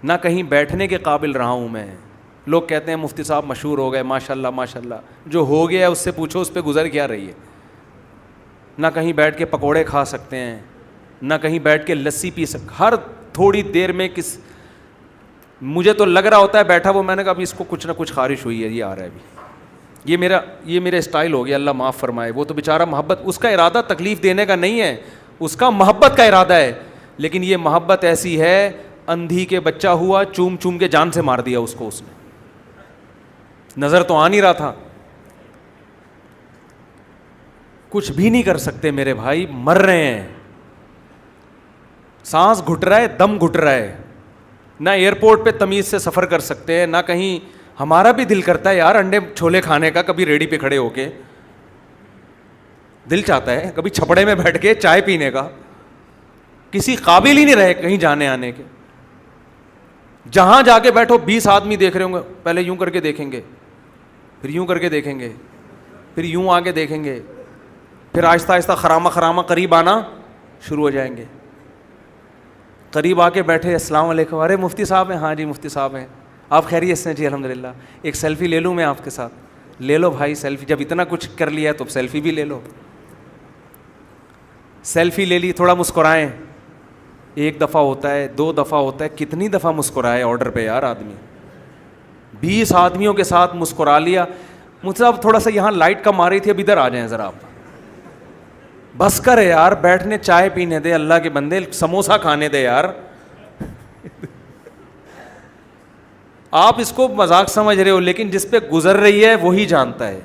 نہ کہیں بیٹھنے کے قابل رہا ہوں میں. لوگ کہتے ہیں مفتی صاحب مشہور ہو گئے, ماشاء اللہ ماشاء اللہ. جو ہو گیا اس سے پوچھو اس پہ گزر کیا رہی ہے. نہ کہیں بیٹھ کے پکوڑے کھا سکتے ہیں, نہ کہیں بیٹھ کے لسی پی سکتے. ہر تھوڑی دیر میں مجھے تو لگ رہا ہوتا ہے بیٹھا وہ, میں نے کہا ابھی اس کو کچھ نہ کچھ خارش ہوئی ہے, یہ آ رہا ہے ابھی. یہ میرا اسٹائل ہو گیا, اللہ معاف فرمائے. وہ تو بیچارہ محبت, اس کا ارادہ تکلیف دینے کا نہیں ہے, اس کا محبت کا ارادہ ہے. لیکن یہ محبت ایسی ہے, اندھی کے بچہ ہوا, چوم چوم کے جان سے مار دیا اس کو. اس نے نظر تو آ نہیں رہا تھا, کچھ بھی نہیں کر سکتے میرے بھائی, مر رہے ہیں. سانس گھٹ رہا ہے, دم گھٹ رہا ہے. نہ ایئرپورٹ پہ تمیز سے سفر کر سکتے ہیں, نہ کہیں. ہمارا بھی دل کرتا ہے یار انڈے چھولے کھانے کا, کبھی ریڈی پہ کھڑے ہو کے دل چاہتا ہے, کبھی چھپڑے میں بیٹھ کے چائے پینے کا. کسی قابل ہی نہیں رہے کہیں جانے آنے کے. جہاں جا کے بیٹھو 20 آدمی دیکھ رہے ہوں گے, پہلے یوں کر کے دیکھیں گے, پھر یوں کر کے دیکھیں گے, پھر یوں آگے دیکھیں گے, پھر آہستہ آہستہ خرامہ قریب آنا شروع ہو جائیں گے. قریب آ کے بیٹھے, السلام علیکم, ارے مفتی صاحب ہیں, ہاں جی مفتی صاحب ہیں, آپ خیریت سے؟ جی الحمدللہ, ایک سیلفی لے لوں میں آپ کے ساتھ؟ لے لو بھائی سیلفی, جب اتنا کچھ کر لیا ہے تو سیلفی بھی لے لو. سیلفی لے لی, تھوڑا مسکرائیں. 1 دفعہ ہوتا ہے, 2 دفعہ ہوتا ہے, کتنی دفعہ مسکرائے آرڈر پہ یار آدمی. 20 آدمیوں کے ساتھ مسکرا لیا. مجھ سے اب تھوڑا سا یہاں لائٹ کم آ رہی تھی, اب ادھر آ جائیں ذرا آپ. بس کرے یار, بیٹھنے چائے پینے دے, اللہ کے بندے سموسا کھانے دے یار. آپ اس کو مذاق سمجھ رہے ہو, لیکن جس پہ گزر رہی ہے وہی جانتا ہے.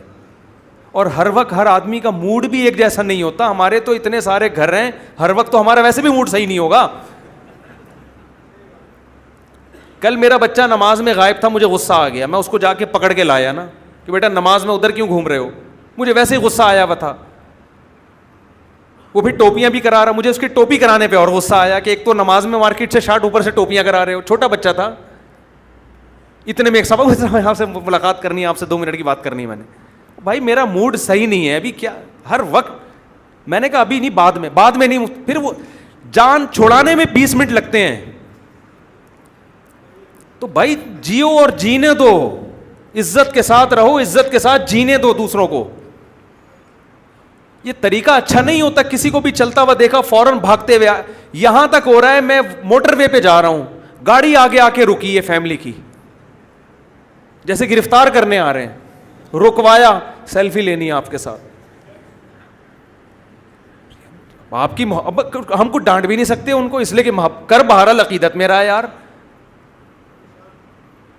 اور ہر وقت ہر آدمی کا موڈ بھی ایک جیسا نہیں ہوتا. ہمارے تو اتنے سارے گھر ہیں, ہر وقت تو ہمارا ویسے بھی موڈ صحیح نہیں ہوگا. کل میرا بچہ نماز میں غائب تھا, مجھے غصہ آ گیا, میں اس کو جا کے پکڑ کے لایا نا کہ بیٹا نماز میں ادھر کیوں گھوم رہے ہو. مجھے ویسے ہی غصہ آیا ہوا تھا. وہ پھر ٹوپیاں بھی کرا رہا, مجھے اس کی ٹوپی کرانے پہ اور غصہ آیا کہ ایک تو نماز میں مارکیٹ سے شارٹ, اوپر سے ٹوپیاں کرا رہے ہو. چھوٹا بچہ تھا. اتنے میں ایک سبق, آپ سے ملاقات کرنی ہے, آپ سے 2 منٹ کی بات کرنی ہے. میں نے بھائی میرا موڈ صحیح نہیں ہے ابھی, کیا ہر وقت. میں نے کہا ابھی نہیں, بعد میں نہیں. پھر وہ جان چھوڑانے میں 20 منٹ لگتے ہیں. تو بھائی جیو اور جینے دو, عزت کے ساتھ رہو, عزت کے ساتھ جینے دو دوسروں کو. یہ طریقہ اچھا نہیں ہوتا. کسی کو بھی چلتا ہوا دیکھا فوراً بھاگتے ہوئے. یہاں تک ہو رہا ہے میں موٹر وے پہ جا رہا ہوں, گاڑی آگے آ کے رکی ہے فیملی کی, جیسے گرفتار کرنے آ رہے ہیں. رکوایا, سیلفی لینی ہے آپ کے ساتھ. آپ کی محبت ہم کو ڈانٹ بھی نہیں سکتے ان کو, اس لیے کہ کر بہرحال عقیدت میرا ہے یار.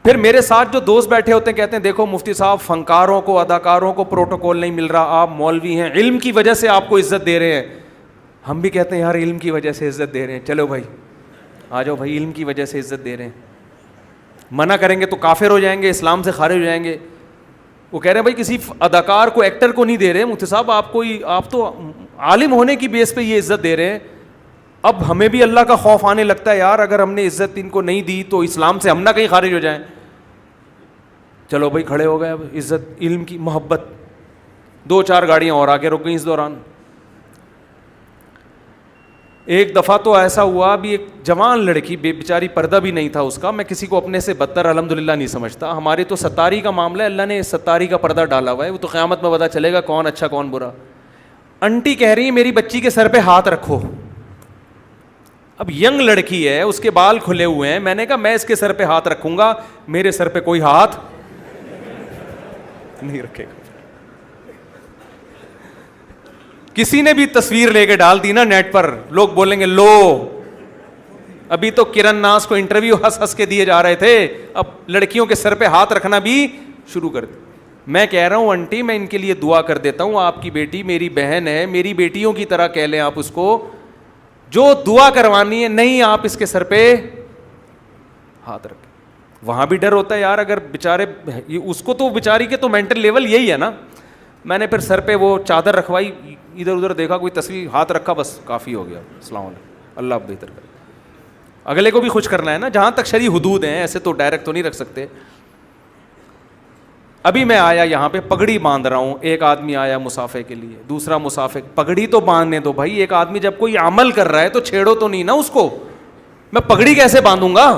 پھر میرے ساتھ جو دوست بیٹھے ہوتے ہیں کہتے ہیں دیکھو مفتی صاحب فنکاروں کو, اداکاروں کو پروٹوکول نہیں مل رہا, آپ مولوی ہیں, علم کی وجہ سے آپ کو عزت دے رہے ہیں. ہم بھی کہتے ہیں یار علم کی وجہ سے عزت دے رہے ہیں, چلو بھائی آ جاؤ بھائی, علم کی وجہ سے عزت دے رہے ہیں. منع کریں گے تو کافر ہو جائیں گے, اسلام سے خارج ہو جائیں گے. وہ کہہ رہے ہیں بھائی کسی اداکار کو, ایکٹر کو نہیں دے رہے مفتی صاحب, آپ تو عالم ہونے کی بیس پہ یہ عزت دے رہے ہیں. اب ہمیں بھی اللہ کا خوف آنے لگتا ہے یار, اگر ہم نے عزت ان کو نہیں دی تو اسلام سے ہم نہ کہیں خارج ہو جائیں. چلو بھائی کھڑے ہو گئے, اب عزت, علم کی محبت. 2-4 گاڑیاں اور آگے رک گئیں اس دوران. ایک دفعہ تو ایسا ہوا, بھی ایک جوان لڑکی, بیچاری پردہ بھی نہیں تھا اس کا. میں کسی کو اپنے سے بدتر الحمدللہ نہیں سمجھتا. ہمارے تو ستاری کا معاملہ ہے, اللہ نے ستاری کا پردہ ڈالا ہوا ہے, وہ تو قیامت میں پتہ چلے گا کون اچھا کون برا. انٹی کہہ رہی ہے میری بچی کے سر پہ ہاتھ رکھو. اب ینگ لڑکی ہے, اس کے بال کھلے ہوئے ہیں. میں نے کہا میں اس کے سر پہ ہاتھ رکھوں گا, میرے سر پہ کوئی ہاتھ نہیں رکھے گا. کسی نے بھی تصویر لے کے ڈال دی نا نیٹ پر, لوگ بولیں گے لو. ابھی تو کرن ناز کو انٹرویو ہنس ہنس کے دیے جا رہے تھے, اب لڑکیوں کے سر پہ ہاتھ رکھنا بھی شروع کر دیا. میں کہہ رہا ہوں انٹی میں ان کے لیے دعا کر دیتا ہوں, آپ کی بیٹی میری بہن ہے, میری بیٹیوں کی طرح کہہ لیں آپ اس کو, جو دعا کروانی ہے نہیں آپ اس کے سر پہ ہاتھ رکھیں. وہاں بھی ڈر ہوتا ہے یار, اگر بیچارے اس کو تو بیچاری کے تو مینٹل لیول یہی ہے نا. میں نے پھر سر پہ وہ چادر رکھوائی, ادھر ادھر دیکھا کوئی تصویر, ہاتھ رکھا, بس کافی ہو گیا. السلام علیکم, اللہ آپ بہتر کرے. اگلے کو بھی خوش کرنا ہے نا, جہاں تک شرعی حدود ہیں, ایسے تو ڈائریکٹ تو نہیں رکھ سکتے. ابھی میں آیا یہاں پہ پگڑی باندھ رہا ہوں, ایک آدمی آیا مسافے کے لیے, دوسرا مسافے, پگڑی تو باندھنے دو بھائی. ایک آدمی جب کوئی عمل کر رہا ہے تو چھیڑو تو نہیں نا اس کو, میں پگڑی کیسے باندھوں گا.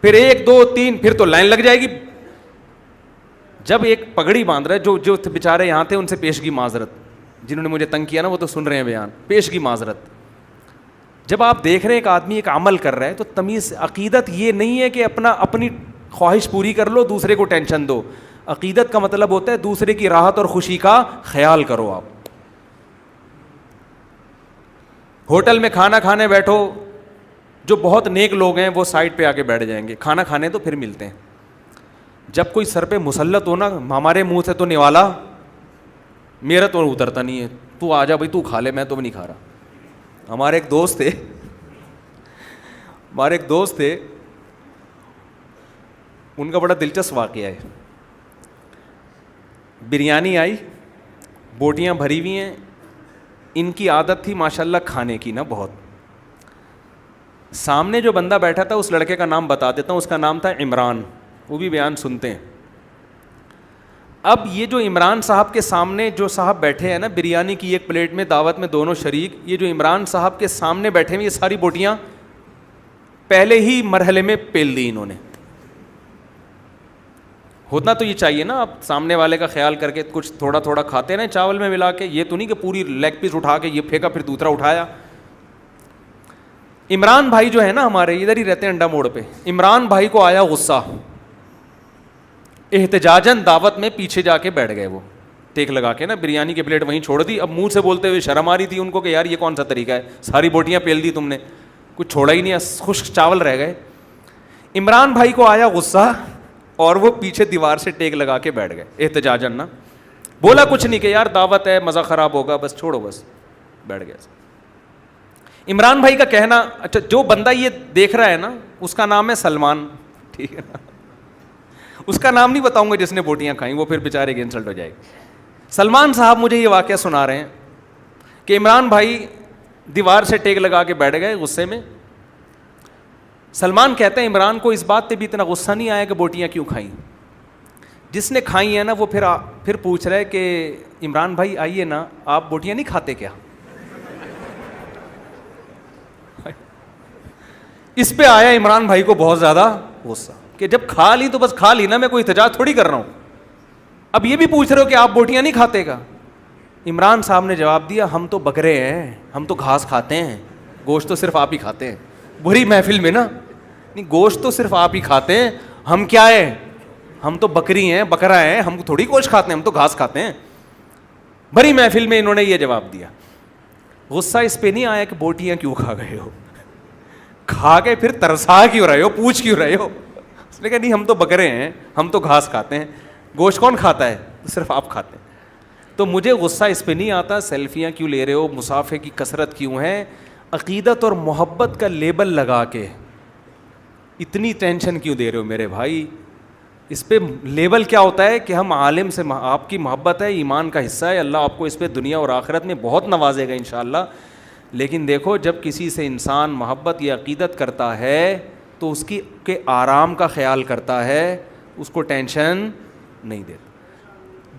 پھر 1 2 3 پھر تو لائن لگ جائے گی. جب ایک پگڑی باندھ رہا ہے, جو بیچارے یہاں تھے ان سے پیشگی معذرت, جنہوں نے مجھے تنگ کیا نا وہ تو سن رہے ہیں بیان, پیشگی معذرت. جب آپ دیکھ رہے ہیں ایک آدمی ایک عمل کر رہا ہے تو تمیز, عقیدت یہ نہیں ہے کہ اپنی خواہش پوری کر لو دوسرے کو ٹینشن دو. عقیدت کا مطلب ہوتا ہے دوسرے کی راحت اور خوشی کا خیال کرو. آپ ہوٹل میں کھانا کھانے بیٹھو, جو بہت نیک لوگ ہیں وہ سائڈ پہ آ کے بیٹھ جائیں گے, کھانا کھانے تو پھر ملتے ہیں. جب کوئی سر پہ مسلط ہو نا, ہمارے منہ سے تو نوالا, میرا تو اترتا نہیں ہے, تو آ جا بھائی تو کھا لے, میں تو نہیں کھا رہا. ہمارے ایک دوست تھے, ان کا بڑا دلچسپ واقعہ ہے. بریانی آئی, بوٹیاں بھری ہوئی ہیں, ان کی عادت تھی ماشاءاللہ کھانے کی نا بہت. سامنے جو بندہ بیٹھا تھا اس لڑکے کا نام بتا دیتا ہوں, اس کا نام تھا عمران, وہ بھی بیان سنتے ہیں. اب یہ جو عمران صاحب کے سامنے جو صاحب بیٹھے ہیں نا, بریانی کی ایک پلیٹ میں دعوت میں دونوں شریک, یہ جو عمران صاحب کے سامنے بیٹھے ہیں یہ ساری بوٹیاں پہلے ہی مرحلے میں پیل دی انہوں نے. ہونا تو یہ چاہیے نا, آپ سامنے والے کا خیال کر کے کچھ تھوڑا تھوڑا کھاتے ہیں چاول میں ملا کے, یہ تو نہیں کہ پوری لیگ پیس اٹھا کے یہ پھینکا پھر دوسرا اٹھایا. عمران بھائی جو ہے نا ہمارے ادھر ہی رہتے ہیں انڈا موڑ پہ, عمران بھائی کو آیا غصہ, احتجاجاً دعوت میں پیچھے جا کے بیٹھ گئے. وہ ٹیک لگا کے نا بریانی کی پلیٹ وہیں چھوڑ دی. اب منہ سے بولتے ہوئے شرم آ رہی تھی ان کو کہ یار یہ کون سا طریقہ ہے, ساری بوٹیاں پیل دی تم نے, کچھ چھوڑا ہی نہیں, خشک چاول رہ گئے. عمران بھائی کو آیا غصہ اور وہ پیچھے دیوار سے ٹیک لگا کے بیٹھ گئے احتجاجاً نا. بولا کچھ نہیں کہ یار دعوت ہے مزہ خراب ہوگا, بس چھوڑو, بس بیٹھ گئے. عمران بھائی کا کہنا, اچھا جو بندہ یہ دیکھ رہا ہے نا اس کا نام ہے سلمان, ٹھیک ہے نا, اس کا نام نہیں بتاؤں گا جس نے بوٹیاں کھائیں, وہ پھر بیچارے کی انسلٹ ہو جائے گی. سلمان صاحب مجھے یہ واقعہ سنا رہے ہیں کہ عمران بھائی دیوار سے ٹیک لگا کے بیٹھ گئے غصے میں. سلمان کہتے ہیں عمران کو اس بات پہ بھی اتنا غصہ نہیں آیا کہ بوٹیاں کیوں کھائیں. جس نے کھائی ہیں نا وہ پھر پوچھ رہے کہ عمران بھائی آئیے نا, آپ بوٹیاں نہیں کھاتے کیا؟ اس پہ آیا عمران بھائی کو بہت زیادہ غصہ کہ جب کھا لی تو بس کھا لی نا, میں کوئی احتجاج تھوڑی کر رہا ہوں, اب یہ بھی پوچھ رہے ہو کہ آپ بوٹیاں نہیں کھاتے کا. عمران صاحب نے جواب دیا, ہم تو بکرے ہیں, ہم تو گھاس کھاتے ہیں, گوشت تو صرف آپ ہی کھاتے ہیں. بری محفل میں نا, نہیں گوشت تو صرف آپ ہی کھاتے ہیں, ہم کیا ہے, ہم تو بکری ہیں, بکرا ہیں, ہم تھوڑی گوشت کھاتے ہیں, ہم تو گھاس کھاتے ہیں. بڑی محفل میں انہوں نے یہ جواب دیا. غصہ اس پہ نہیں آیا کہ بوٹیاں کیوں کھا گئے ہو, کھا کے پھر ترسا کیوں رہے ہو, پوچھ کیوں رہے ہو. اس نے کہا نہیں ہم تو بکرے ہیں, ہم تو گھاس کھاتے ہیں, گوشت کون کھاتا ہے, صرف آپ کھاتے ہیں. تو مجھے غصہ اس پہ نہیں آتا سیلفیاں کیوں لے رہے ہو, مسافے کی کثرت کیوں ہے, عقیدت اور محبت کا لیبل لگا کے اتنی ٹینشن کیوں دے رہے ہو میرے بھائی. اس پہ لیبل کیا ہوتا ہے کہ ہم عالم سے, آپ کی محبت ہے, ایمان کا حصہ ہے, اللہ آپ کو اس پہ دنیا اور آخرت میں بہت نوازے گا انشاءاللہ. لیکن دیکھو جب کسی سے انسان محبت یا عقیدت کرتا ہے تو اس کی کے آرام کا خیال کرتا ہے, اس کو ٹینشن نہیں دیتا.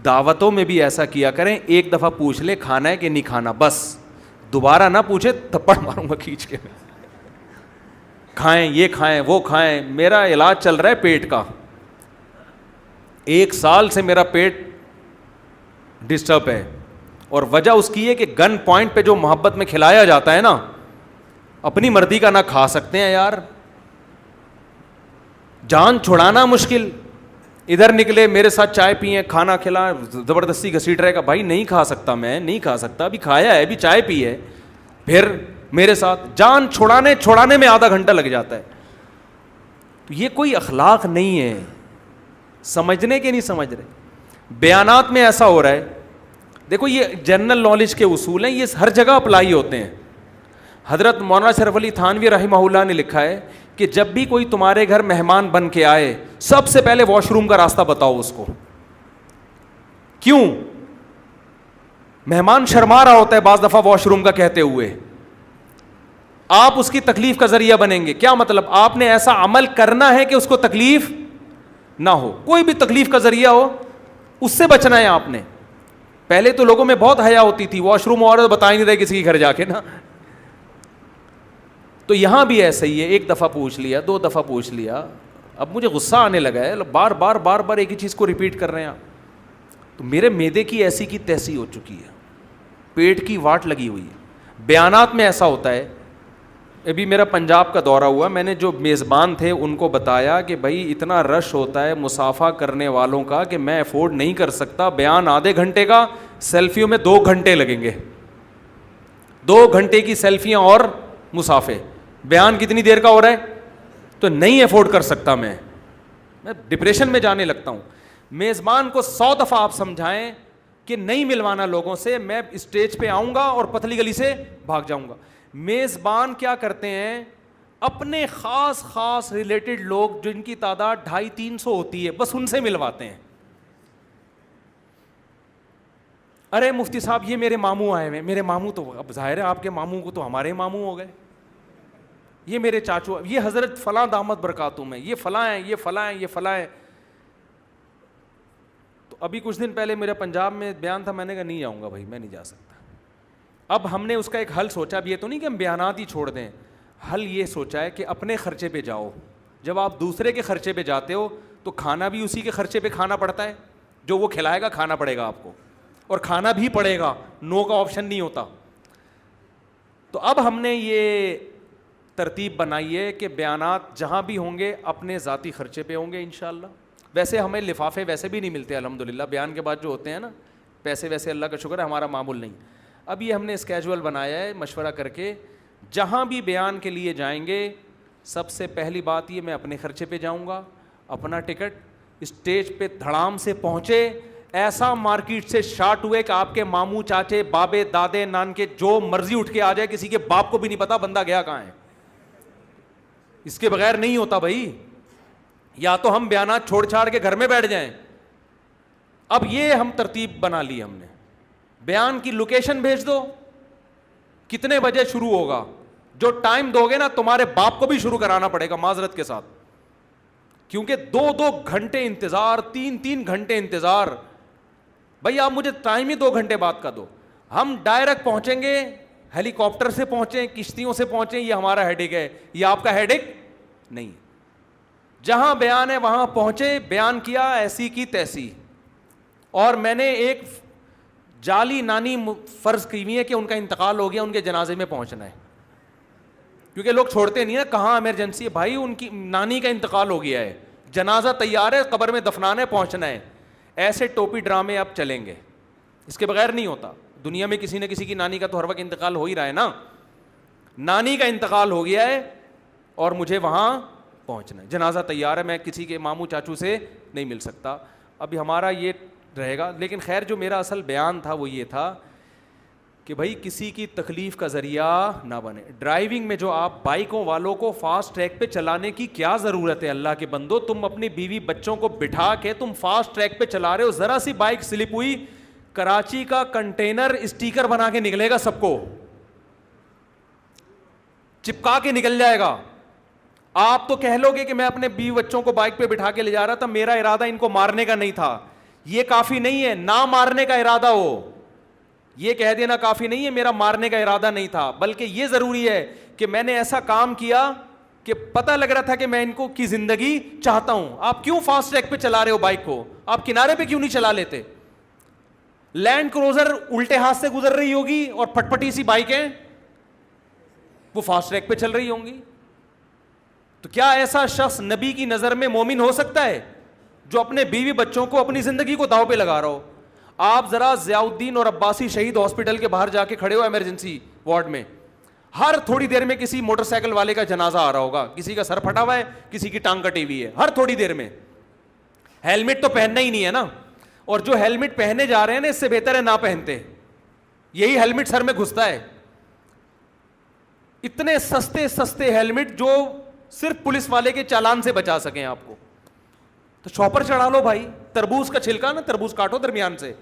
دعوتوں میں بھی ایسا کیا کریں, ایک دفعہ پوچھ لے کھانا ہے کہ نہیں کھانا, بس دوبارہ نہ پوچھے تھپڑ ماروں گا کھینچ کے. کھائیں, یہ کھائیں, وہ کھائیں. میرا علاج چل رہا ہے پیٹ کا, 1 سال سے میرا پیٹ ڈسٹرب ہے, اور وجہ اس کی ہے کہ گن پوائنٹ پہ جو محبت میں کھلایا جاتا ہے نا, اپنی مرضی کا نہ کھا سکتے ہیں یار, جان چھڑانا مشکل. ادھر نکلے میرے ساتھ چائے پئیں, کھانا کھلا, زبردستی گھسیٹ رہے گا, بھائی نہیں کھا سکتا, میں نہیں کھا سکتا, ابھی کھایا ہے, ابھی چائے پی ہے, پھر میرے ساتھ جان چھڑانے میں آدھا گھنٹہ لگ جاتا ہے. تو یہ کوئی اخلاق نہیں ہے, سمجھنے کے نہیں سمجھ رہے. بیانات میں ایسا ہو رہا ہے, دیکھو یہ جنرل نالج کے اصول ہیں, یہ ہر جگہ اپلائی ہوتے ہیں. حضرت مولانا شرف علی تھانوی رحمہ اللہ نے لکھا ہے کہ جب بھی کوئی تمہارے گھر مہمان بن کے آئے, سب سے پہلے واش روم کا راستہ بتاؤ اس کو. کیوں؟ مہمان شرما رہا ہوتا ہے بعض دفعہ واش روم کا کہتے ہوئے, آپ اس کی تکلیف کا ذریعہ بنیں گے. کیا مطلب؟ آپ نے ایسا عمل کرنا ہے کہ اس کو تکلیف نہ ہو, کوئی بھی تکلیف کا ذریعہ ہو اس سے بچنا ہے آپ نے. پہلے تو لوگوں میں بہت حیا ہوتی تھی, واش روم اور بتا ہی نہیں رہے کسی کے گھر جا کے نا. تو یہاں بھی ایسا ہی ہے, 1 دفعہ پوچھ لیا, 2 دفعہ پوچھ لیا, اب مجھے غصہ آنے لگا ہے, بار بار بار بار ایک ہی چیز کو ریپیٹ کر رہے ہیں. تو میرے معدے کی ایسی کی تیسی ہو چکی ہے, پیٹ کی واٹ لگی ہوئی ہے. بیانات میں ایسا ہوتا ہے. ابھی میرا پنجاب کا دورہ ہوا, میں نے جو میزبان تھے ان کو بتایا کہ بھائی اتنا رش ہوتا ہے مصافحہ کرنے والوں کا کہ میں افورڈ نہیں کر سکتا, بیان آدھے گھنٹے کا, سیلفیوں میں 2 گھنٹے لگیں گے, 2 گھنٹے کی سیلفیاں اور مصافحے, بیان کتنی دیر کا ہو رہا ہے, تو نہیں افورڈ کر سکتا. میں ڈپریشن میں جانے لگتا ہوں. میزبان کو 100 دفعہ آپ سمجھائیں کہ نہیں ملوانا لوگوں سے, میں اسٹیج پہ آؤں گا اور پتلی گلی سے بھاگ جاؤں گا. میزبان کیا کرتے ہیں, اپنے خاص ریلیٹڈ لوگ جن کی تعداد 250-300 ہوتی ہے بس ان سے ملواتے ہیں. ارے مفتی صاحب یہ میرے ماموں آئے ہوئے, میرے ماموں تو اب ظاہر ہے آپ کے ماموں کو تو ہمارے ماموں ہو گئے, یہ میرے چاچو, یہ حضرت فلاں دامت برکاتہم ہے, یہ فلاں ہیں, یہ فلاں ہیں, یہ فلاں ہیں. تو ابھی کچھ دن پہلے میرا پنجاب میں بیان تھا, میں نے کہا نہیں آؤں گا بھائی, میں نہیں جا سکتا. اب ہم نے اس کا ایک حل سوچا, اب یہ تو نہیں کہ ہم بیانات ہی چھوڑ دیں, حل یہ سوچا ہے کہ اپنے خرچے پہ جاؤ. جب آپ دوسرے کے خرچے پہ جاتے ہو تو کھانا بھی اسی کے خرچے پہ کھانا پڑتا ہے, جو وہ کھلائے گا کھانا پڑے گا آپ کو, اور کھانا بھی پڑے گا, نو کا آپشن نہیں ہوتا. تو اب ہم نے یہ ترتیب بنائی ہے کہ بیانات جہاں بھی ہوں گے اپنے ذاتی خرچے پہ ہوں گے انشاءاللہ. ویسے ہمیں لفافے ویسے بھی نہیں ملتے الحمدللہ, بیان کے بعد جو ہوتے ہیں نا پیسے, ویسے اللہ کا شکر ہے ہمارا معمول نہیں. اب یہ ہم نے اسکیجول بنایا ہے مشورہ کر کے, جہاں بھی بیان کے لیے جائیں گے سب سے پہلی بات یہ, میں اپنے خرچے پہ جاؤں گا, اپنا ٹکٹ, اسٹیج پہ دھڑام سے پہنچے, ایسا مارکیٹ سے شارٹ ہوئے کہ آپ کے ماموں چاچے بابے دادے نان کے جو مرضی اٹھ کے آ جائے, کسی کے باپ کو بھی نہیں پتا بندہ گیا کہاں ہے. اس کے بغیر نہیں ہوتا بھائی, یا تو ہم بیانات چھوڑ چھاڑ کے گھر میں بیٹھ جائیں. اب یہ ہم ترتیب بنا لی ہم نے, بیان کی لوکیشن بھیج دو, کتنے بجے شروع ہوگا, جو ٹائم دو گے نا تمہارے باپ کو بھی شروع کرانا پڑے گا معذرت کے ساتھ, کیونکہ 2 گھنٹے انتظار, 3 گھنٹے انتظار. بھائی آپ مجھے ٹائم ہی 2 گھنٹے بعد کا دو, ہم ڈائریکٹ پہنچیں گے, ہیلی کاپٹر سے پہنچیں, کشتیوں سے پہنچیں, یہ ہمارا ہیڈک ہے, یہ آپ کا ہیڈک نہیں. جہاں بیان ہے وہاں پہنچے, بیان کیا ایسی کی تیسی. اور میں نے ایک جعلی نانی فرض کی ہوئی ہے کہ ان کا انتقال ہو گیا, ان کے جنازے میں پہنچنا ہے, کیونکہ لوگ چھوڑتے نہیں نا, کہاں ایمرجنسی ہے بھائی, ان کی نانی کا انتقال ہو گیا ہے, جنازہ تیار ہے, قبر میں دفنانا ہے, پہنچنا ہے. ایسے ٹوپی ڈرامے اب چلیں گے, اس کے بغیر نہیں ہوتا. دنیا میں کسی نہ کسی کی نانی کا تو ہر وقت انتقال ہو ہی رہا ہے نا. نانی کا انتقال ہو گیا ہے اور مجھے وہاں پہنچنا ہے, جنازہ تیار ہے, میں کسی کے ماموں چاچو سے نہیں مل سکتا. ابھی ہمارا یہ رہے گا. لیکن خیر جو میرا اصل بیان تھا وہ یہ تھا کہ بھائی کسی کی تکلیف کا ذریعہ نہ بنے. ڈرائیونگ میں جو آپ بائکوں والوں کو فاسٹ ٹریک پہ چلانے کی کیا ضرورت ہے, اللہ کے بندو, تم اپنی بیوی بچوں کو بٹھا کے تم فاسٹ ٹریک پہ چلا رہے ہو, ذرا سی بائک سلپ ہوئی, کراچی کا کنٹینر اسٹیکر بنا کے نکلے گا, سب کو چپکا کے نکل جائے گا. آپ تو کہہ لو گے کہ میں اپنے بیوی بچوں کو بائک پہ بٹھا کے لے جا رہا تھا, میرا ارادہ ان کو مارنے کا نہیں تھا. یہ کافی نہیں ہے نہ مارنے کا ارادہ ہو, یہ کہہ دینا کافی نہیں ہے میرا مارنے کا ارادہ نہیں تھا, بلکہ یہ ضروری ہے کہ میں نے ایسا کام کیا کہ پتہ لگ رہا تھا کہ میں ان کو کی زندگی چاہتا ہوں. آپ کیوں فاسٹ ٹریک پہ چلا رہے ہو بائک کو, آپ کنارے پہ کیوں نہیں چلا لیتے؟ لینڈ کروزر الٹے ہاتھ سے گزر رہی ہوگی اور پٹپٹی سی بائکیں وہ فاسٹ ٹریک پہ چل رہی ہوں گی. تو کیا ایسا شخص نبی کی نظر میں مومن ہو سکتا ہے جو اپنے بیوی بچوں کو اپنی زندگی کو داؤ پہ لگا رہا ہو؟ آپ ذرا ضیاء الدین اور عباسی شہید ہاسپٹل کے باہر جا کے کھڑے ہو ایمرجنسی وارڈ میں, ہر تھوڑی دیر میں کسی موٹر سائیکل والے کا جنازہ آ رہا ہوگا, کسی کا سر پھٹا ہوا ہے, کسی کی ٹانگ کٹی ہوئی ہے, ہر تھوڑی دیر میں. ہیلمٹ تو پہننا ہی نہیں ہے نا, اور جو ہیلمٹ پہنے جا رہے ہیں نا اس سے بہتر ہے نہ پہنتے, یہی ہیلمٹ سر میں گھستا ہے. اتنے سستے سستے ہیلمٹ جو صرف پولیس والے کے چالان سے بچا سکیں آپ کو, تو شاپر چڑھا لو بھائی, تربوز کا چھلکا نا, تربوز کاٹو درمیان سے,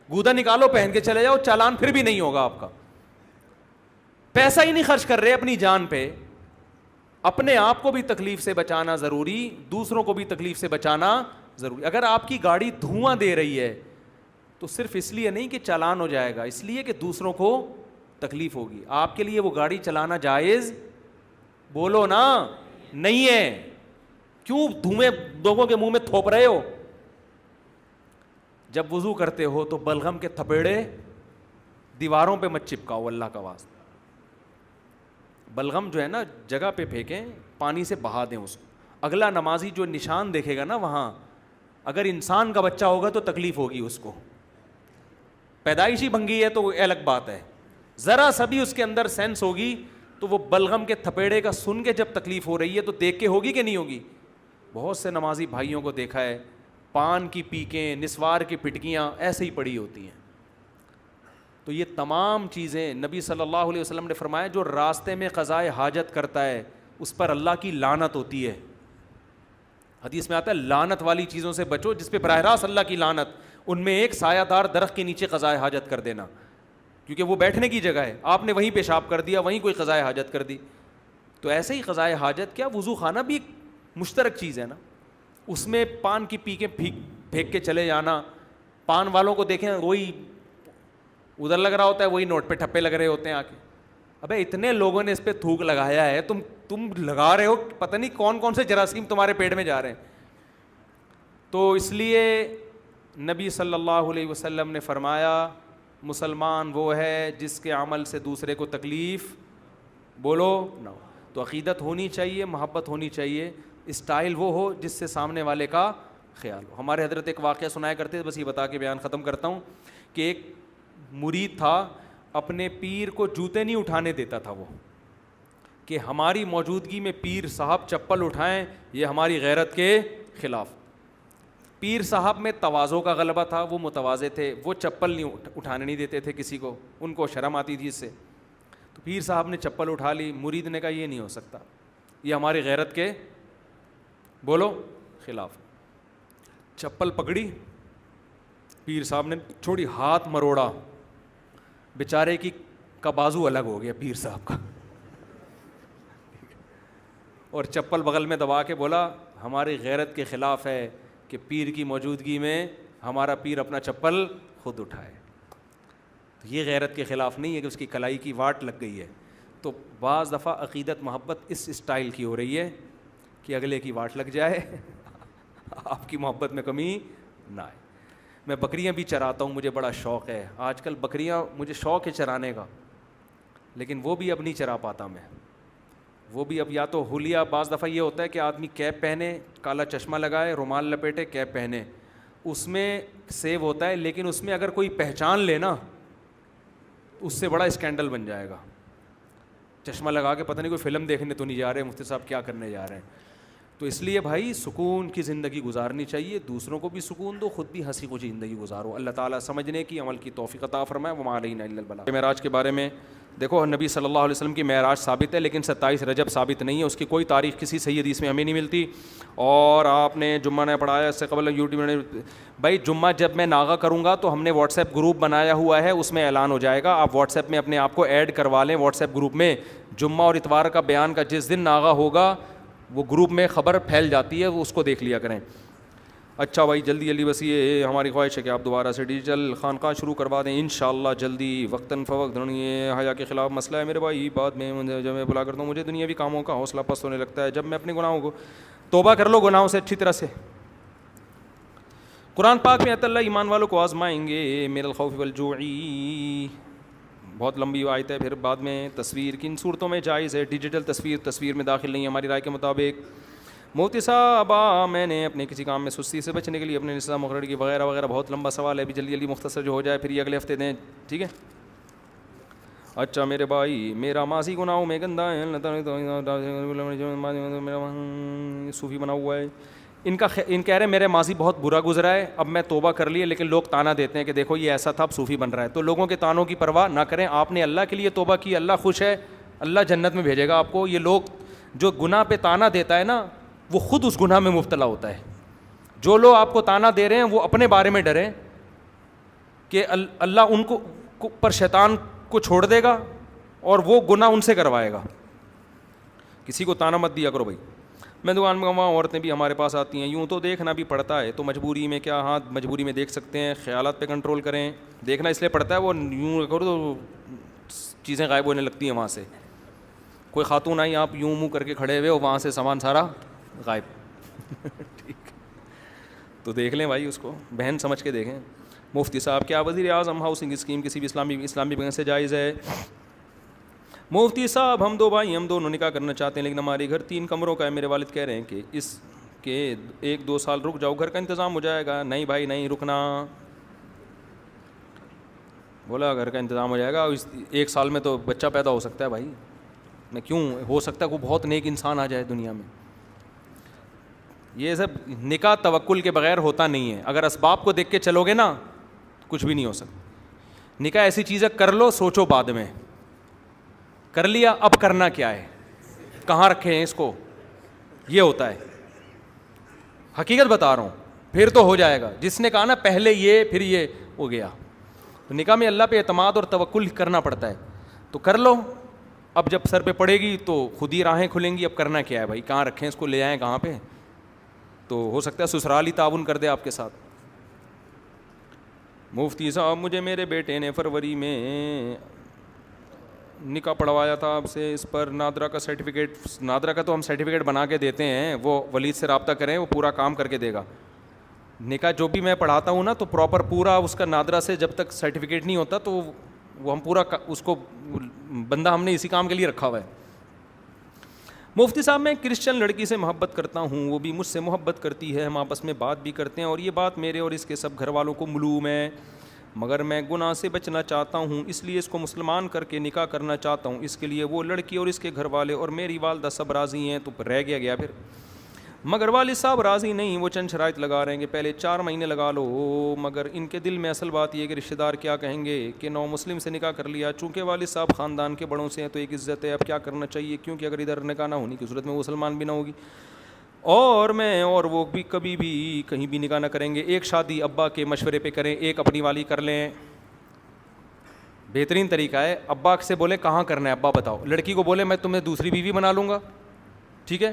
گودا نکالو, پہن کے چلے جاؤ, چالان پھر بھی نہیں ہوگا آپ کا. پیسہ ہی نہیں خرچ کر رہے اپنی جان پہ. اپنے آپ کو بھی تکلیف سے بچانا ضروری, دوسروں کو بھی تکلیف سے بچانا ضروری. اگر آپ کی گاڑی دھواں دے رہی ہے تو صرف اس لیے نہیں کہ چالان ہو جائے گا, اس لیے کہ دوسروں کو تکلیف ہوگی. آپ کے لیے وہ گاڑی چلانا جائز بولو نا نہیں ہے. کیوں دھوئیں لوگوں کے منہ میں تھوپ رہے ہو؟ جب وضو کرتے ہو تو بلغم کے تھپیڑے دیواروں پہ مت چپکاؤ اللہ کا واسطہ. بلغم جو ہے نا جگہ پہ پھینکیں, پانی سے بہا دیں اس کو. اگلا نمازی جو نشان دیکھے گا نا وہاں, اگر انسان کا بچہ ہوگا تو تکلیف ہوگی اس کو, پیدائشی بھنگی ہے تو وہ الگ بات ہے, ذرا سا بھی اس کے اندر سینس ہوگی تو وہ بلغم کے تھپیڑے کا سن کے جب تکلیف ہو رہی ہے تو دیکھ کے ہوگی کہ نہیں ہوگی. بہت سے نمازی بھائیوں کو دیکھا ہے پان کی پیکیں, نسوار کی پٹکیاں ایسے ہی پڑی ہوتی ہیں. تو یہ تمام چیزیں نبی صلی اللہ علیہ وسلم نے فرمایا جو راستے میں قضائے حاجت کرتا ہے اس پر اللہ کی لعنت ہوتی ہے. حدیث میں آتا ہے لعنت والی چیزوں سے بچو جس پہ براہ راست اللہ کی لعنت. ان میں ایک سایہ دار درخت کے نیچے قضائے حاجت کر دینا, کیونکہ وہ بیٹھنے کی جگہ ہے, آپ نے وہیں پیشاب کر دیا, وہیں کوئی قضائے حاجت کر دی. تو ایسے ہی قضائے حاجت کیا وضو خانہ بھی ایک مشترک چیز ہے نا, اس میں پان کی پیکیں پھینک کے چلے جانا. پان والوں کو دیکھیں وہی ادھر لگ رہا ہوتا ہے, وہی نوٹ پہ ٹھپے لگ رہے ہوتے ہیں آ کے. ابے اتنے لوگوں نے اس پہ تھوک لگایا ہے, تم لگا رہے ہو, پتہ نہیں کون کون سے جراثیم تمہارے پیٹ میں جا رہے ہیں. تو اس لیے نبی صلی اللہ علیہ وسلم نے فرمایا مسلمان وہ ہے جس کے عمل سے دوسرے کو تکلیف بولو نہ ہو. تو عقیدت ہونی چاہیے, محبت ہونی چاہیے, اسٹائل وہ ہو جس سے سامنے والے کا خیال ہو. ہمارے حضرت ایک واقعہ سنایا کرتے تھے, بس یہ بتا کے بیان ختم کرتا ہوں, کہ ایک مرید تھا اپنے پیر کو جوتے نہیں اٹھانے دیتا تھا وہ, کہ ہماری موجودگی میں پیر صاحب چپل اٹھائیں یہ ہماری غیرت کے خلاف. پیر صاحب میں تواضع کا غلبہ تھا, وہ متواضع تھے, وہ چپل نہیں اٹھانے نہیں دیتے تھے کسی کو, ان کو شرم آتی تھی اس سے. تو پیر صاحب نے چپل اٹھا لی, مرید نے کہا یہ نہیں ہو سکتا, یہ ہماری غیرت کے بولو خلاف. چپل پکڑی, پیر صاحب نے چھوڑی, ہاتھ مروڑا, بیچارے کا بازو الگ ہو گیا پیر صاحب کا, اور چپل بغل میں دبا کے بولا ہماری غیرت کے خلاف ہے کہ پیر کی موجودگی میں ہمارا پیر اپنا چپل خود اٹھائے. تو یہ غیرت کے خلاف نہیں ہے کہ اس کی کلائی کی واٹ لگ گئی ہے. تو بعض دفعہ عقیدت محبت اس اسٹائل کی ہو رہی ہے کہ اگلے کی واٹ لگ جائے, آپ کی محبت میں کمی نہ آئے. میں بکریاں بھی چراتا ہوں, مجھے بڑا شوق ہے. آج کل بکریاں مجھے شوق ہے چرانے کا, لیکن وہ بھی اب نہیں چرا پاتا میں. وہ بھی اب یا تو ہولیا, بعض دفعہ یہ ہوتا ہے کہ آدمی کیپ پہنے, کالا چشمہ لگائے, رومال لپیٹے, کیپ پہنے, اس میں سیو ہوتا ہے, لیکن اس میں اگر کوئی پہچان لے نا اس سے بڑا اسکینڈل بن جائے گا. چشمہ لگا کے پتہ نہیں کوئی فلم دیکھنے تو نہیں جا رہے, مفتی صاحب کیا کرنے جا رہے ہیں. تو اس لیے بھائی سکون کی زندگی گزارنی چاہیے, دوسروں کو بھی سکون دو, خود بھی ہنسی خوشی زندگی گزارو. اللہ تعالیٰ سمجھنے کی, عمل کی توفیق عطا فرمائے. وما علینا الا البلاغ. معراج کے بارے میں دیکھو, نبی صلی اللہ علیہ وسلم کی معراج ثابت ہے, لیکن 27 رجب ثابت نہیں ہے. اس کی کوئی تاریخ کسی صحیح حدیث میں ہمیں نہیں ملتی. اور آپ نے جمعہ نے پڑھایا, اس سے قبل یوٹیوب نے, بھائی جمعہ جب میں ناغہ کروں گا تو ہم نے واٹس ایپ گروپ بنایا ہوا ہے, اس میں اعلان ہو جائے گا. آپ واٹس ایپ میں اپنے آپ کو ایڈ کروا لیں واٹس ایپ گروپ میں. جمعہ اور اتوار کا بیان کا جس دن ناغہ ہوگا وہ گروپ میں خبر پھیل جاتی ہے, وہ اس کو دیکھ لیا کریں. اچھا بھائی جلدی جلدی, بس یہ ہماری خواہش ہے کہ آپ دوبارہ سے ڈیجیٹل خانقاہ شروع کروا دیں انشاءاللہ جلدی, وقتاً فوقت. یہ حیا کے خلاف مسئلہ ہے میرے بھائی. بعد میں جب میں بلا کرتا ہوں مجھے دنیاوی کاموں کا حوصلہ پست ہونے لگتا ہے. جب میں اپنے گناہوں کو توبہ کر لو, گناہوں سے اچھی طرح سے. قرآن پاک میں اللہ ایمان والوں کو آزمائیں گے, من الخوف والجوع, بہت لمبی آیت ہے. پھر بعد میں تصویر کن صورتوں میں جائز ہے, ڈیجیٹل تصویر میں داخل نہیں ہے ہماری رائے کے مطابق. مفتی صاحب میں نے اپنے کسی کام میں سستی سے بچنے کے لیے اپنے نصاب مقرر کی وغیرہ وغیرہ. بہت لمبا سوال ہے, ابھی جلدی مختصر جو ہو جائے, پھر یہ اگلے ہفتے دیں, ٹھیک ہے. اچھا میرے بھائی, میرا ماضی گناہوں میں گندہ ہے, صوفی بنا ہوا ہے. ان کہہ رہے ہیں میرے ماضی بہت برا گزرا ہے, اب میں توبہ کر لی ہے, لیکن لوگ تانا دیتے ہیں کہ دیکھو یہ ایسا تھا, اب صوفی بن رہا ہے. تو لوگوں کے تانوں کی پرواہ نہ کریں, آپ نے اللہ کے لیے توبہ کی, اللہ خوش ہے, اللہ جنت میں بھیجے گا آپ کو. یہ لوگ جو گناہ پہ تانا دیتا ہے نا, وہ خود اس گناہ میں مبتلا ہوتا ہے. جو لوگ آپ کو تانا دے رہے ہیں وہ اپنے بارے میں ڈریں کہ اللہ ان کو پر شیطان کو چھوڑ دے گا اور وہ گناہ ان سے کروائے گا. کسی کو تانا مت دیا کرو بھائی. میں دکان میں وہاں عورتیں بھی ہمارے پاس آتی ہیں, یوں تو دیکھنا بھی پڑتا ہے, تو مجبوری میں کیا, ہاں مجبوری میں دیکھ سکتے ہیں. خیالات پہ کنٹرول کریں, دیکھنا اس لیے پڑتا ہے, وہ یوں کرو تو چیزیں غائب ہونے لگتی ہیں وہاں سے. کوئی خاتون آئی, آپ یوں منہ کر کے کھڑے ہوئے ہو, وہاں سے سامان سارا غائب. ٹھیک, تو دیکھ لیں بھائی, اس کو بہن سمجھ کے دیکھیں. مفتی صاحب, کیا وزیر اعظم ہاؤسنگ اسکیم کسی بھی اسلامی بینک سے جائز ہے؟ مفتی صاحب, ہم دو بھائی, ہم دونوں نکاح کرنا چاہتے ہیں, لیکن ہمارے گھر 3 کمروں کا ہے. میرے والد کہہ رہے ہیں کہ اس کے 1-2 سال رک جاؤ, گھر کا انتظام ہو جائے گا. نہیں بھائی نہیں رکنا, بولا گھر کا انتظام ہو جائے گا, 1 سال میں تو بچہ پیدا ہو سکتا ہے بھائی. میں کیوں, ہو سکتا ہے کوئی بہت نیک انسان آ جائے دنیا میں. یہ سب نکاح توکل کے بغیر ہوتا نہیں ہے. اگر اسباب کو دیکھ کے چلو گے نا, کچھ بھی نہیں ہو سکتا. نکاح ایسی چیز ہے, کر لو سوچو بعد میں, کر لیا اب کرنا کیا ہے, کہاں رکھے ہیں اس کو, یہ ہوتا ہے. حقیقت بتا رہا ہوں, پھر تو ہو جائے گا. جس نے کہا نا پہلے یہ پھر یہ, ہو گیا. تو نکاح میں اللہ پہ اعتماد اور توکل کرنا پڑتا ہے. تو کر لو, اب جب سر پہ پڑے گی تو خود ہی راہیں کھلیں گی. اب کرنا کیا ہے بھائی, کہاں رکھیں اس کو, لے آئیں کہاں پہ. تو ہو سکتا ہے سسرال ہی تعاون کر دے آپ کے ساتھ. مفتی صاحب, مجھے میرے بیٹے نے فروری میں نکاح پڑھوایا تھا آپ سے, اس پر نادرا کا سرٹیفکیٹ, نادرا کا تو ہم سرٹیفکیٹ بنا کے دیتے ہیں, وہ ولید سے رابطہ کریں, وہ پورا کام کر کے دے گا. نکاح جو بھی میں پڑھاتا ہوں نا, تو پراپر پورا اس کا نادرا سے جب تک سرٹیفکیٹ نہیں ہوتا تو وہ ہم پورا اس کو, بندہ ہم نے اسی کام کے لیے رکھا ہوا ہے. مفتی صاحب, میں کرسچن لڑکی سے محبت کرتا ہوں, وہ بھی مجھ سے محبت کرتی ہے, ہم آپس میں بات بھی کرتے ہیں, اور یہ بات میرے اور اس کے سب گھر والوں کو معلوم ہے, مگر میں گناہ سے بچنا چاہتا ہوں, اس لیے اس کو مسلمان کر کے نکاح کرنا چاہتا ہوں. اس کے لیے وہ لڑکی اور اس کے گھر والے اور میری والدہ سب راضی ہیں. تو رہ گیا پھر, مگر والد صاحب راضی نہیں, وہ چند شرائط لگا رہے ہیں کہ پہلے 4 مہینے لگا لو, مگر ان کے دل میں اصل بات یہ ہے کہ رشتہ دار کیا کہیں گے کہ نو مسلم سے نکاح کر لیا. چونکہ والد صاحب خاندان کے بڑوں سے ہیں تو ایک عزت ہے, اب کیا کرنا چاہیے, کیونکہ اگر ادھر نکاح نہ ہونے کی صورت میں وہ مسلمان بھی نہ ہوگی, اور میں اور وہ بھی کبھی بھی کہیں بھی نکاح نہ کریں گے. ایک شادی ابا کے مشورے پہ کریں, ایک اپنی والی کر لیں. بہترین طریقہ ہے, ابا سے بولے کہاں کرنا ہے, ابا بتاؤ. لڑکی کو بولے میں تمہیں دوسری بیوی بنا لوں گا, ٹھیک ہے,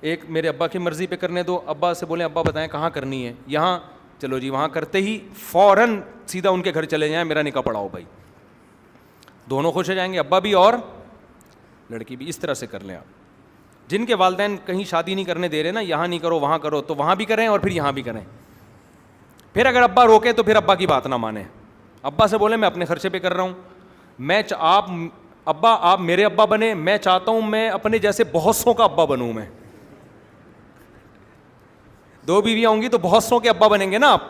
ایک میرے ابا کی مرضی پہ کرنے دو. ابا سے بولیں ابا بتائیں کہاں کرنی ہے, یہاں, چلو جی وہاں کرتے ہی فوراً سیدھا ان کے گھر چلے جائیں, میرا نکاح پڑھاؤ بھائی. دونوں خوش ہو جائیں گے, ابا بھی اور لڑکی بھی. اس طرح سے کر لیں آپ. جن کے والدین کہیں شادی نہیں کرنے دے رہے نا, یہاں نہیں کرو وہاں کرو, تو وہاں بھی کریں اور پھر یہاں بھی کریں. پھر اگر ابا روکے تو پھر ابا کی بات نہ مانیں. ابا سے بولیں میں اپنے خرچے پہ کر رہا ہوں, میں آپ میرے ابا بنے, میں چاہتا ہوں میں اپنے جیسے بہت سوں کا ابا بنوں. میں 2 بیویاں ہوں گی تو بہت سوں کے ابا بنیں گے نا آپ.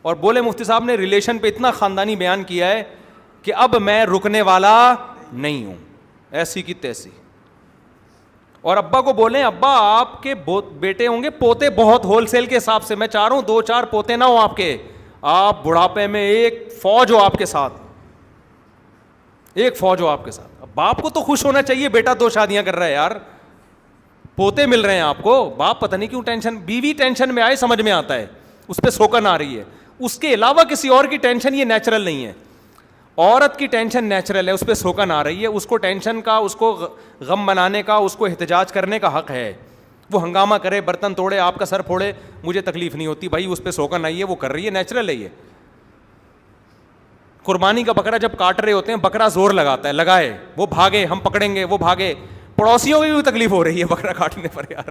اور بولے مفتی صاحب نے ریلیشن پہ اتنا خاندانی بیان کیا ہے کہ اب میں رکنے والا نہیں ہوں, ایسی کی تیسی. اور ابا کو بولیں ابا آپ کے بیٹے ہوں گے, پوتے بہت ہول سیل کے حساب سے, میں چاہ رہا ہوں 2-4 پوتے نہ ہوں آپ کے, آپ بڑھاپے میں ایک فوج ہو آپ کے ساتھ, ایک فوج ہو آپ کے ساتھ. باپ کو تو خوش ہونا چاہیے, بیٹا 2 شادیاں کر رہا ہے یار, پوتے مل رہے ہیں آپ کو. باپ پتہ نہیں کیوں ٹینشن, بیوی ٹینشن میں آئے سمجھ میں آتا ہے, اس پہ سوکن آ رہی ہے, اس کے علاوہ کسی اور کی ٹینشن یہ نیچرل نہیں ہے. عورت کی ٹینشن نیچرل ہے, اس پہ سوکن آ رہی ہے, اس کو ٹینشن کا, اس کو غم منانے کا, اس کو احتجاج کرنے کا حق ہے. وہ ہنگامہ کرے, برتن توڑے, آپ کا سر پھوڑے, مجھے تکلیف نہیں ہوتی بھائی, اس پہ سوکن آئی ہے, وہ کر رہی ہے, نیچرل ہے یہ. قربانی کا بکرا جب کاٹ رہے ہوتے ہیں, بکرا زور لگاتا ہے, لگائے, وہ بھاگے, ہم پکڑیں گے, وہ بھاگے, پڑوسیوں کی بھی تکلیف ہو رہی ہے بکرا کاٹنے پر یار.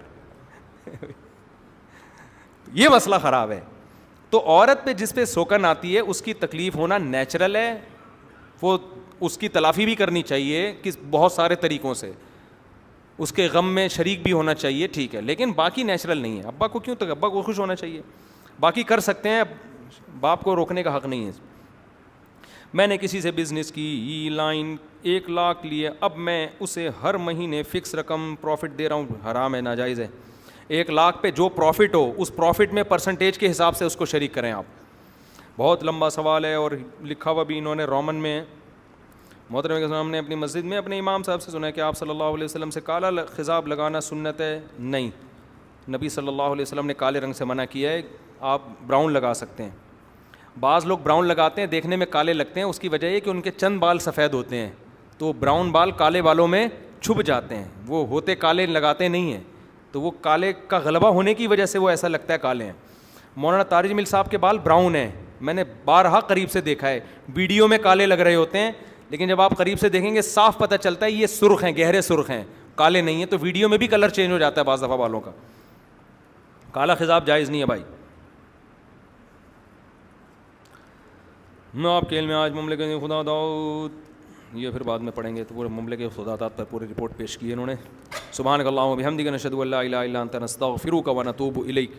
یہ مسئلہ خراب ہے. تو عورت پہ جس پہ سوکن آتی ہے اس کی تکلیف ہونا نیچرل ہے, وہ اس کی تلافی بھی کرنی چاہیے کہ بہت سارے طریقوں سے, اس کے غم میں شریک بھی ہونا چاہیے, ٹھیک ہے, لیکن باقی نیچرل نہیں ہے. ابا کو کیوں تک, ابا کو خوش ہونا چاہیے, باقی کر سکتے ہیں, باپ کو روکنے کا حق نہیں ہے. میں نے کسی سے بزنس کی لائن 1 لاکھ لیے, اب میں اسے ہر مہینے فکس رقم پروفٹ دے رہا ہوں, حرام ہے, ناجائز ہے. 1 لاکھ پہ جو پروفٹ ہو اس پروفٹ میں پرسنٹیج کے حساب سے اس کو شریک کریں آپ. بہت لمبا سوال ہے اور لکھا ہوا بھی انہوں نے رومن میں. محترم کے ہم نے اپنی مسجد میں اپنے امام صاحب سے سنا ہے کہ آپ صلی اللہ علیہ وسلم سے کالا خضاب لگانا سنت ہے. نہیں, نبی صلی اللہ علیہ وسلم نے کالے رنگ سے منع کیا ہے, آپ براؤن لگا سکتے ہیں. بعض لوگ براؤن لگاتے ہیں, دیکھنے میں کالے لگتے ہیں, اس کی وجہ یہ کہ ان کے چند بال سفید ہوتے ہیں, تو براؤن بال کالے بالوں میں چھپ جاتے ہیں, وہ ہوتے کالے لگاتے نہیں ہیں, تو وہ کالے کا غلبہ ہونے کی وجہ سے وہ ایسا لگتا ہے کالے ہیں. مولانا طارق جمیل صاحب کے بال براؤن ہیں, میں نے بارہا قریب سے دیکھا ہے, ویڈیو میں کالے لگ رہے ہوتے ہیں, لیکن جب آپ قریب سے دیکھیں گے صاف پتہ چلتا ہے یہ سرخ ہیں, گہرے سرخ ہیں, کالے نہیں ہیں. تو ویڈیو میں بھی کلر چینج ہو جاتا ہے بعض دفعہ بالوں کا. کالا خضاب جائز نہیں ہے بھائی. میں آپ کے علم میں آج مملکت خدا داؤد, یہ پھر بعد میں پڑھیں گے, تو پورے مملکت خدا داؤد پر پوری رپورٹ پیش کی ہے انہوں نے. سبحانک اللہم و بحمدک نشہد ان لا الہ الا انت نستغفرک و نتوب الیک.